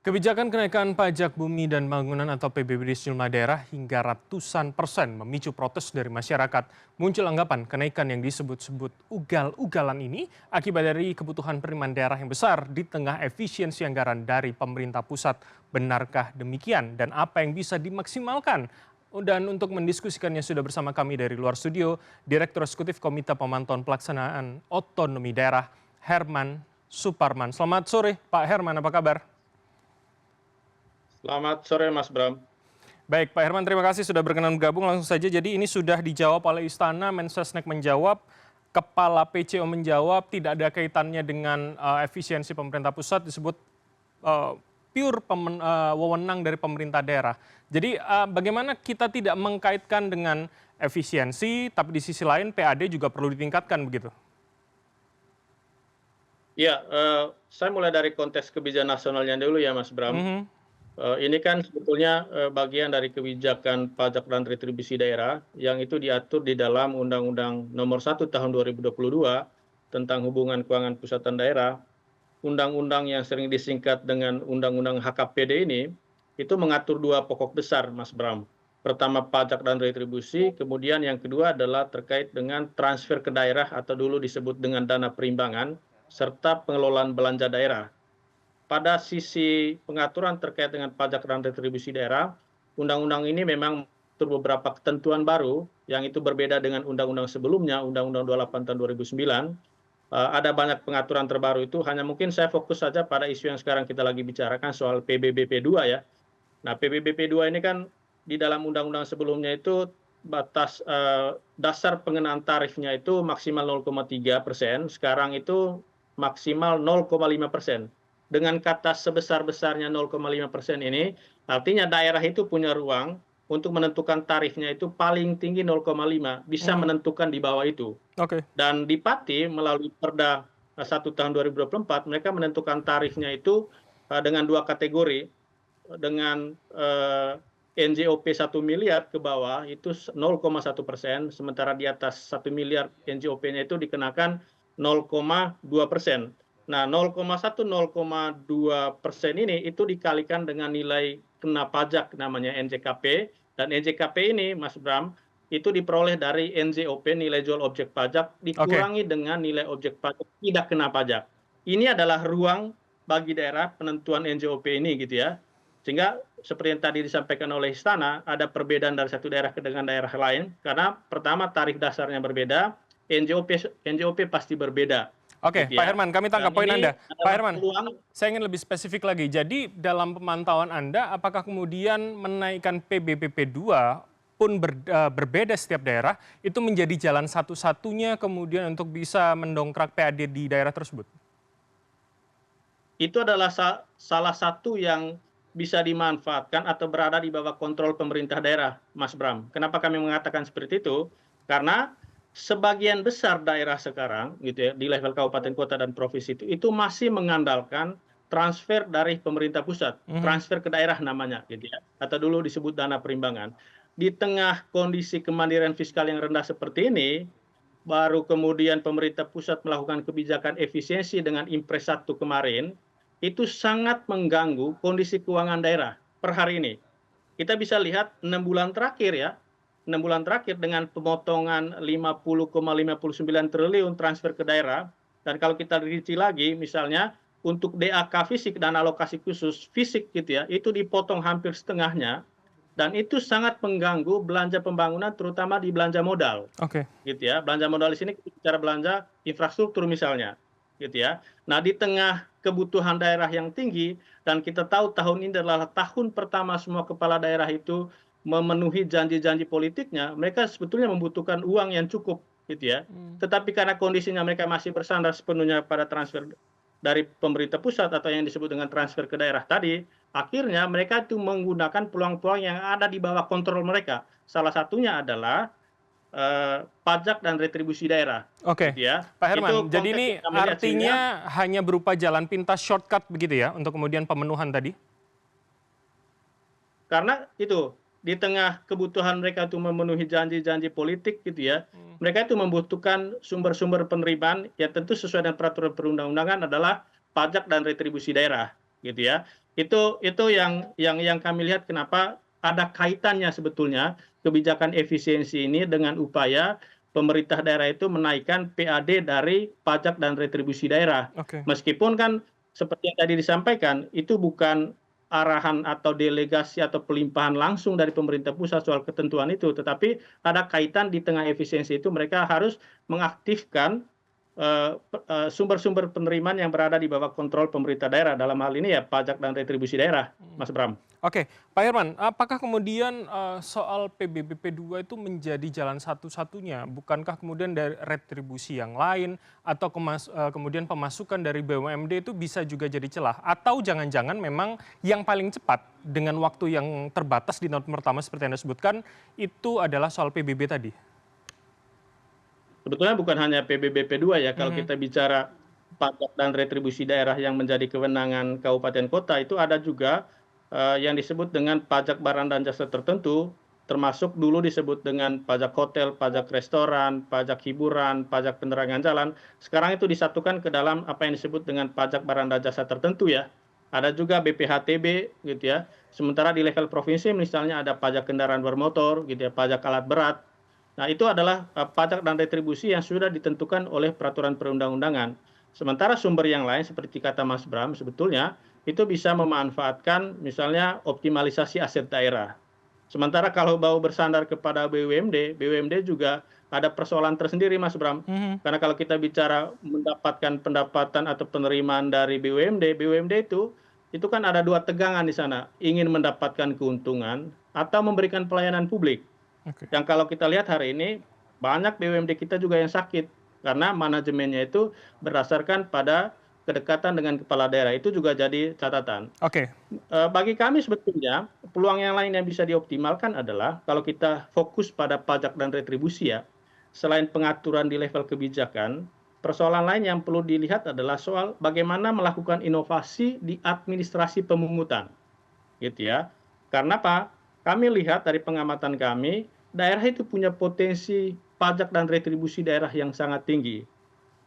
Kebijakan kenaikan pajak bumi dan bangunan atau PBB di sejumlah daerah hingga ratusan persen memicu protes dari masyarakat. Muncul anggapan kenaikan yang disebut-sebut ugal-ugalan ini akibat dari kebutuhan penerimaan daerah yang besar di tengah efisiensi anggaran dari pemerintah pusat. Benarkah demikian dan apa yang bisa dimaksimalkan? Dan untuk mendiskusikannya sudah bersama kami dari luar studio, Direktur Eksekutif Komite Pemantauan Pelaksanaan Otonomi Daerah, Herman Suparman. Selamat sore Pak Herman, apa kabar? Selamat sore Mas Bram. Baik, Pak Herman, terima kasih sudah berkenan bergabung langsung saja. Jadi ini sudah dijawab oleh Istana, Mensesnek menjawab, Kepala PCO menjawab, tidak ada kaitannya dengan efisiensi pemerintah pusat, disebut eh, pure wewenang dari pemerintah daerah. Jadi bagaimana kita tidak mengkaitkan dengan efisiensi, tapi di sisi lain PAD juga perlu ditingkatkan begitu? Ya, saya mulai dari konteks kebijakan nasionalnya dulu ya Mas Bram. Mhm. Ini kan sebetulnya bagian dari kebijakan pajak dan retribusi daerah yang itu diatur di dalam Undang-Undang Nomor 1 Tahun 2022 tentang hubungan keuangan pusat dan daerah. Undang-undang yang sering disingkat dengan Undang-Undang HKPD ini itu mengatur dua pokok besar Mas Bram. Pertama pajak dan retribusi, kemudian yang kedua adalah terkait dengan transfer ke daerah atau dulu disebut dengan dana perimbangan serta pengelolaan belanja daerah. Pada sisi pengaturan terkait dengan pajak dan retribusi daerah, undang-undang ini memang mengatur beberapa ketentuan baru yang itu berbeda dengan undang-undang sebelumnya, Undang-Undang 28 tahun 2009. Ada banyak pengaturan terbaru itu, hanya mungkin saya fokus saja pada isu yang sekarang kita lagi bicarakan soal PBBP 2 ya. Nah, PBBP 2 ini kan di dalam undang-undang sebelumnya itu batas dasar pengenaan tarifnya itu maksimal 0,3%, sekarang itu maksimal 0,5%. Dengan kata sebesar-besarnya 0,5% ini, artinya daerah itu punya ruang untuk menentukan tarifnya itu paling tinggi 0,5, bisa Mhm. menentukan di bawah itu. Oke. Dan di Pati melalui Perda 1 tahun 2024, mereka menentukan tarifnya itu dengan dua kategori, dengan NJOP 1 miliar ke bawah itu 0,1%, sementara di atas 1 miliar NJOP-nya itu dikenakan 0,2%. Nah, 0,1, 0,2% ini itu dikalikan dengan nilai kena pajak namanya NJKP, dan NJKP ini Mas Bram itu diperoleh dari NJOP nilai jual objek pajak Oke. dikurangi dengan nilai objek pajak tidak kena pajak. Ini adalah ruang bagi daerah penentuan NJOP ini gitu ya. Sehingga seperti yang tadi disampaikan oleh Istana, ada perbedaan dari satu daerah ke dengan daerah lain karena pertama tarif dasarnya berbeda, NJOP pasti berbeda Oke, gitu Pak ya. Herman, kami Dan tangkap poin ini Anda. Pak adalah Herman, peluang. saya ingin lebih spesifik lagi. Jadi dalam pemantauan Anda, apakah kemudian menaikkan PBBP 2 pun berbeda setiap daerah, itu menjadi jalan satu-satunya kemudian untuk bisa mendongkrak PAD di daerah tersebut? Itu adalah salah satu yang bisa dimanfaatkan atau berada di bawah kontrol pemerintah daerah, Mas Bram. Kenapa kami mengatakan seperti itu? Karena sebagian besar daerah sekarang, gitu ya, di level kabupaten, kota, dan provinsi itu masih mengandalkan transfer dari pemerintah pusat, Mhm. transfer ke daerah namanya, gitu ya, atau dulu disebut dana perimbangan. Di tengah kondisi kemandirian fiskal yang rendah seperti ini, baru kemudian pemerintah pusat melakukan kebijakan efisiensi dengan Impres 1 kemarin, itu sangat mengganggu kondisi keuangan daerah per hari ini. Kita bisa lihat 6 bulan terakhir ya, 6 bulan terakhir dengan pemotongan 50,59 triliun transfer ke daerah, dan kalau kita rinci lagi misalnya untuk DAK fisik dan alokasi khusus fisik gitu ya, itu dipotong hampir setengahnya, dan itu sangat mengganggu belanja pembangunan terutama di belanja modal Oke. gitu ya. Belanja modal di sini kita bicara belanja infrastruktur misalnya, gitu ya. Nah, di tengah kebutuhan daerah yang tinggi dan kita tahu tahun ini adalah tahun pertama semua kepala daerah itu memenuhi janji-janji politiknya, mereka sebetulnya membutuhkan uang yang cukup, gitu ya. Hmm. Tetapi karena kondisinya mereka masih bersandar sepenuhnya pada transfer dari pemerintah pusat atau yang disebut dengan transfer ke daerah tadi, akhirnya mereka itu menggunakan peluang-peluang yang ada di bawah kontrol mereka. Salah satunya adalah pajak dan retribusi daerah, Oke, gitu ya. Pak Herman, Itu jadi konteks ini yang kami lihat sehingga artinya hanya berupa jalan pintas shortcut begitu ya untuk kemudian pemenuhan tadi? karena itu di tengah kebutuhan mereka untuk memenuhi janji-janji politik gitu ya, Hmm. mereka itu membutuhkan sumber-sumber penerimaan ya tentu sesuai dengan peraturan perundang-undangan adalah pajak dan retribusi daerah gitu ya. Itu yang kami lihat kenapa ada kaitannya sebetulnya kebijakan efisiensi ini dengan upaya pemerintah daerah itu menaikkan PAD dari pajak dan retribusi daerah. Oke. Meskipun kan seperti yang tadi disampaikan, itu bukan arahan atau delegasi atau pelimpahan langsung dari pemerintah pusat soal ketentuan itu, tetapi ada kaitan di tengah efisiensi itu mereka harus mengaktifkan sumber-sumber penerimaan yang berada di bawah kontrol pemerintah daerah. Dalam hal ini ya pajak dan retribusi daerah, Mas Bram. Oke, Pak Herman, apakah kemudian soal PBBP 2 itu menjadi jalan satu-satunya? Bukankah kemudian dari retribusi yang lain atau kemudian pemasukan dari BUMD itu bisa juga jadi celah? Atau jangan-jangan memang yang paling cepat dengan waktu yang terbatas di note pertama seperti yang Anda sebutkan itu adalah soal PBB tadi? Sebetulnya bukan hanya PBBP 2 ya, kalau Mhm. kita bicara pajak dan retribusi daerah yang menjadi kewenangan kabupaten kota itu ada juga yang disebut dengan pajak barang dan jasa tertentu, termasuk dulu disebut dengan pajak hotel, pajak restoran, pajak hiburan, pajak penerangan jalan. Sekarang itu disatukan ke dalam apa yang disebut dengan pajak barang dan jasa tertentu ya. Ada juga BPHTB gitu ya. Sementara di level provinsi misalnya ada pajak kendaraan bermotor gitu ya, pajak alat berat. Nah, itu adalah pajak dan retribusi yang sudah ditentukan oleh peraturan perundang-undangan. Sementara sumber yang lain seperti kata Mas Bram sebetulnya itu bisa memanfaatkan misalnya optimalisasi aset daerah. Sementara kalau mau bersandar kepada BUMD, BUMD juga ada persoalan tersendiri Mas Bram. Mhm. Karena kalau kita bicara mendapatkan pendapatan atau penerimaan dari BUMD, BUMD itu kan ada dua tegangan di sana, ingin mendapatkan keuntungan atau memberikan pelayanan publik. Oke. Yang kalau kita lihat hari ini banyak BUMD kita juga yang sakit karena manajemennya itu berdasarkan pada kedekatan dengan kepala daerah, itu juga jadi catatan. Oke. Bagi kami sebetulnya peluang yang lain yang bisa dioptimalkan adalah kalau kita fokus pada pajak dan retribusi ya, selain pengaturan di level kebijakan, persoalan lain yang perlu dilihat adalah soal bagaimana melakukan inovasi di administrasi pemungutan gitu ya. Karena apa? Kami lihat dari pengamatan kami, daerah itu punya potensi pajak dan retribusi daerah yang sangat tinggi.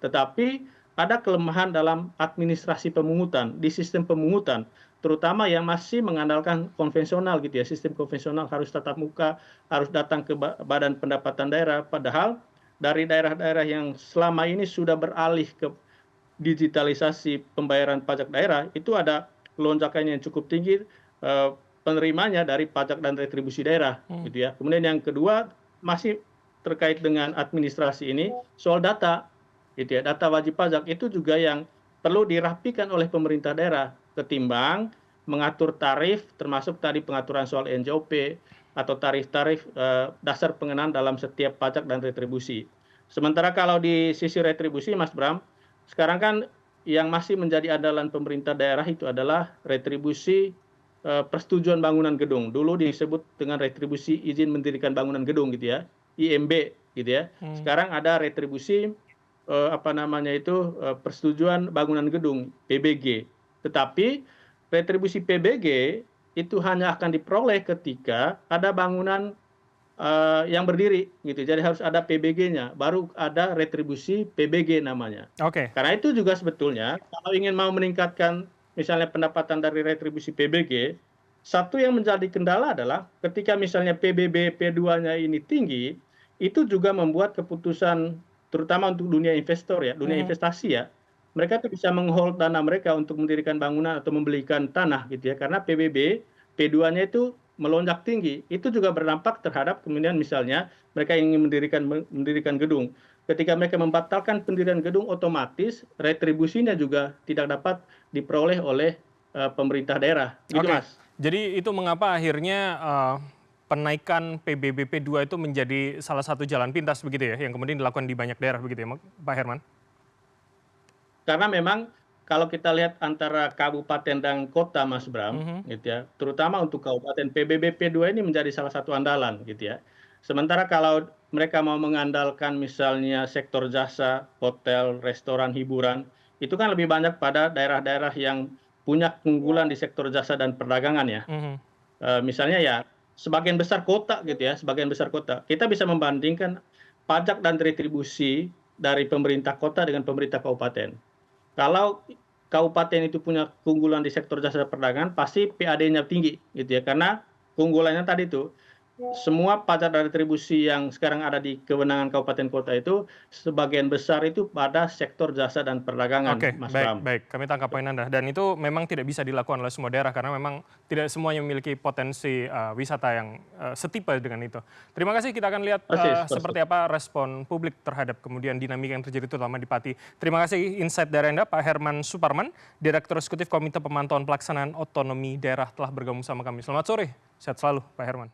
Tetapi ada kelemahan dalam administrasi pemungutan, di sistem pemungutan, terutama yang masih mengandalkan konvensional gitu ya, sistem konvensional harus tatap muka, harus datang ke Badan Pendapatan Daerah, padahal dari daerah-daerah yang selama ini sudah beralih ke digitalisasi pembayaran pajak daerah, itu ada lonjakan yang cukup tinggi eh, penerimanya dari pajak dan retribusi daerah, Hmm. gitu ya. Kemudian yang kedua masih terkait dengan administrasi ini soal data, gitu ya. Data wajib pajak itu juga yang perlu dirapikan oleh pemerintah daerah ketimbang mengatur tarif, termasuk tadi pengaturan soal NJOP atau tarif-tarif dasar pengenaan dalam setiap pajak dan retribusi. Sementara kalau di sisi retribusi, Mas Bram, sekarang kan yang masih menjadi andalan pemerintah daerah itu adalah retribusi persetujuan bangunan gedung. Dulu disebut dengan retribusi izin mendirikan bangunan gedung gitu ya, IMB gitu ya. Hmm. Sekarang ada retribusi apa namanya itu persetujuan bangunan gedung PBG. Tetapi retribusi PBG itu hanya akan diperoleh ketika ada bangunan yang berdiri gitu. Jadi harus ada PBG-nya, baru ada retribusi PBG namanya. Oke. Karena itu juga sebetulnya kalau ingin mau meningkatkan misalnya pendapatan dari retribusi PBG, satu yang menjadi kendala adalah ketika misalnya PBB P2-nya ini tinggi, itu juga membuat keputusan terutama untuk dunia investor ya, dunia Mhm. investasi ya. Mereka tuh bisa menghold dana mereka untuk mendirikan bangunan atau membelikan tanah gitu ya. Karena PBB P2-nya itu melonjak tinggi, itu juga berdampak terhadap kemudian misalnya mereka ingin mendirikan gedung. Ketika mereka membatalkan pendirian gedung, otomatis retribusinya juga tidak dapat diperoleh oleh pemerintah daerah. Gitu, Oke. Mas. Jadi itu mengapa akhirnya penaikan PBBP 2 itu menjadi salah satu jalan pintas begitu ya, yang kemudian dilakukan di banyak daerah begitu ya, Pak Herman? Karena memang kalau kita lihat antara kabupaten dan kota, Mas Bram, Mhm. gitu ya, terutama untuk kabupaten PBBP 2 ini menjadi salah satu andalan gitu ya. Sementara kalau mereka mau mengandalkan misalnya sektor jasa, hotel, restoran, hiburan, itu kan lebih banyak pada daerah-daerah yang punya keunggulan di sektor jasa dan perdagangan ya. Mhm. Misalnya ya sebagian besar kota gitu ya, sebagian besar kota. Kita bisa membandingkan pajak dan retribusi dari pemerintah kota dengan pemerintah kabupaten. Kalau kabupaten itu punya keunggulan di sektor jasa perdagangan, pasti PAD-nya tinggi, gitu ya. Karena keunggulannya tadi itu, semua pajak dan retribusi yang sekarang ada di kewenangan kabupaten kota itu, sebagian besar itu pada sektor jasa dan perdagangan, Oke, Mas baik, Bram. baik. Kami tangkap poin Anda. Dan itu memang tidak bisa dilakukan oleh semua daerah karena memang tidak semuanya memiliki potensi wisata yang setipe dengan itu. Terima kasih. Kita akan lihat Persis, persis. seperti apa respon publik terhadap kemudian dinamika yang terjadi terutama di Pati. Terima kasih insight dari Anda, Pak Herman Suparman, Direktur Eksekutif Komite Pemantauan Pelaksanaan Otonomi Daerah telah bergabung sama kami. Selamat sore. Sehat selalu, Pak Herman.